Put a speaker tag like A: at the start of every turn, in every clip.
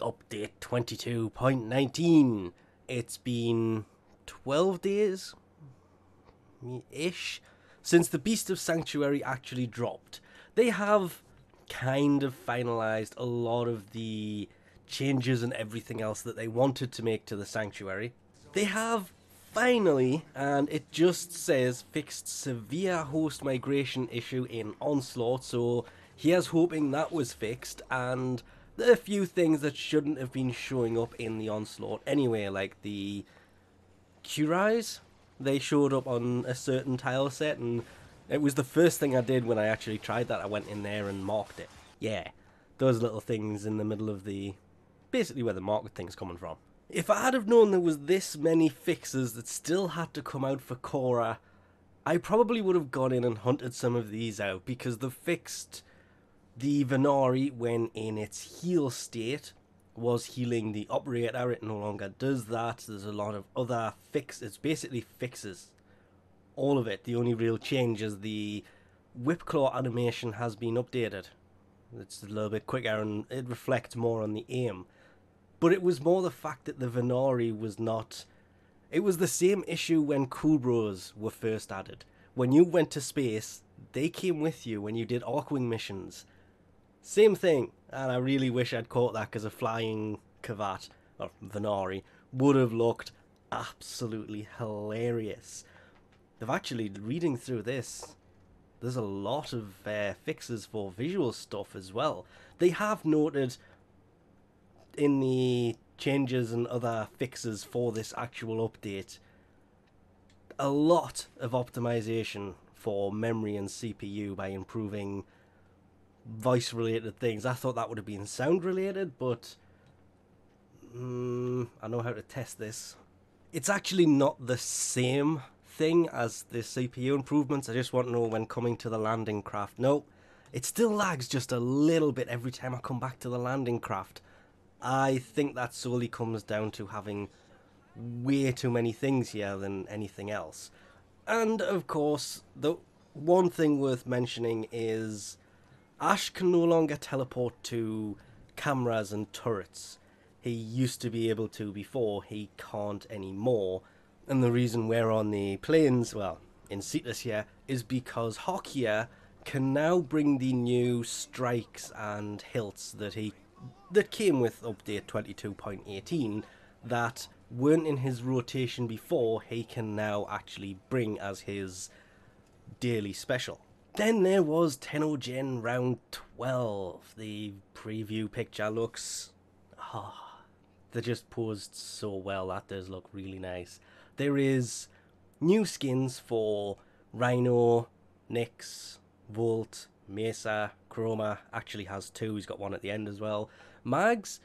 A: update 22.19. It's been 12 days-ish since the Beast of Sanctuary actually dropped. They have kind of finalized a lot of the changes and everything else that they wanted to make to the Sanctuary. They have finally, and it just says, fixed severe host migration issue in Onslaught, so here's hoping that was fixed, and there are a few things that shouldn't have been showing up in the Onslaught anyway, like the khoras. They showed up on a certain tile set, and it was the first thing I did when I actually tried that. I went in there and marked it. Yeah, those little things in the middle of the... basically where the market thing's coming from. If I had have known there was this many fixes that still had to come out for Korra, I probably would have gone in and hunted some of these out, because the fixed the Venari when in its heal state was healing the operator. It no longer does that. There's a lot of other it's basically fixes. All of it. The only real change is the Whipclaw animation has been updated. It's a little bit quicker and it reflects more on the aim. But it was more the fact that the Venari was not... It was the same issue when Cool Bros were first added. When you went to space, they came with you when you did Arcwing missions. Same thing, and I really wish I'd caught that, because a flying Kavat, or Venari, would have looked absolutely hilarious. They've actually, reading through this, there's a lot of fixes for visual stuff as well. They have noted in the changes and other fixes for this actual update a lot of optimization for memory and CPU by improving voice related things. I thought that would have been sound related, but I know how to test this. It's actually not the same thing as the CPU improvements. I just want to know when coming to the landing craft. No, it still lags just a little bit every time I come back to the landing craft. I think that solely comes down to having way too many things here than anything else. And of course, the one thing worth mentioning is Ash can no longer teleport to cameras and turrets. He used to be able to before, he can't anymore. And the reason we're on the plains, well, in Cetus here, is because Hokia can now bring the new strikes and hilts that came with update 22.18 that weren't in his rotation before. He can now actually bring as his daily special. Then there was Tennogen round 12. The preview picture looks... they just posed so well. That does look really nice. There is new skins for Rhino, Nyx, Volt, Mesa, Chroma. Actually has two. He's got one at the end as well. Mags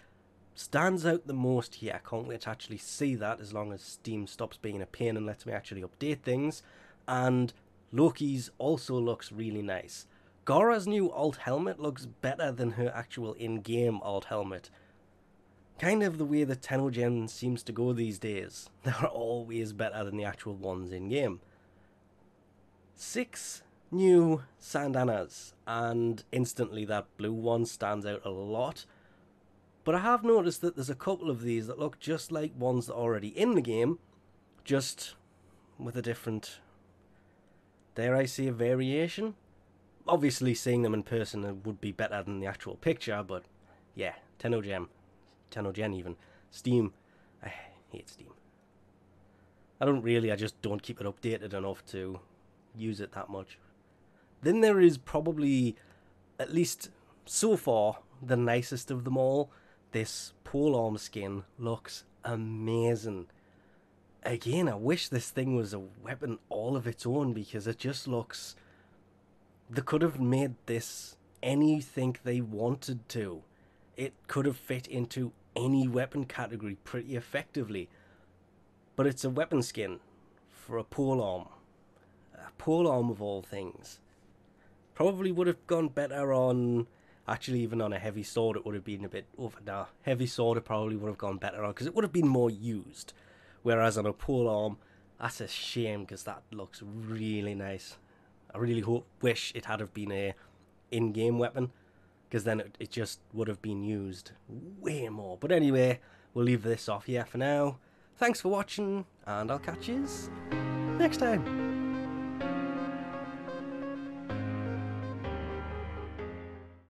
A: stands out the most here. I can't wait to actually see that, as long as Steam stops being a pain and lets me actually update things. And Loki's also looks really nice. Korra's new alt helmet looks better than her actual in-game alt helmet. Kind of the way that Tennogen seems to go these days. They're always better than the actual ones in-game. 6 new sandanas, and instantly that blue one stands out a lot. But I have noticed that there's a couple of these that look just like ones that are already in the game, just with a different... dare I say, a variation? Obviously, seeing them in person would be better than the actual picture, but yeah, Tennogen even. Steam, I hate Steam. I just don't keep it updated enough to use it that much. Then there is probably, at least so far, the nicest of them all. This polearm skin looks amazing. Again, I wish this thing was a weapon all of its own, because it just looks... They could have made this anything they wanted to. It could have fit into any weapon category pretty effectively. But it's a weapon skin for a polearm. A polearm of all things. Probably would have gone better on... Actually, even on a heavy sword, it would have been a bit over. Nah, heavy sword it probably would have gone better on, because it would have been more used. Whereas on a polearm, that's a shame, because that looks really nice. I really wish it had have been a in-game weapon.
B: because then it just would have been used way more. But anyway, we'll leave this off here for now. Thanks for watching, and I'll catch you next time.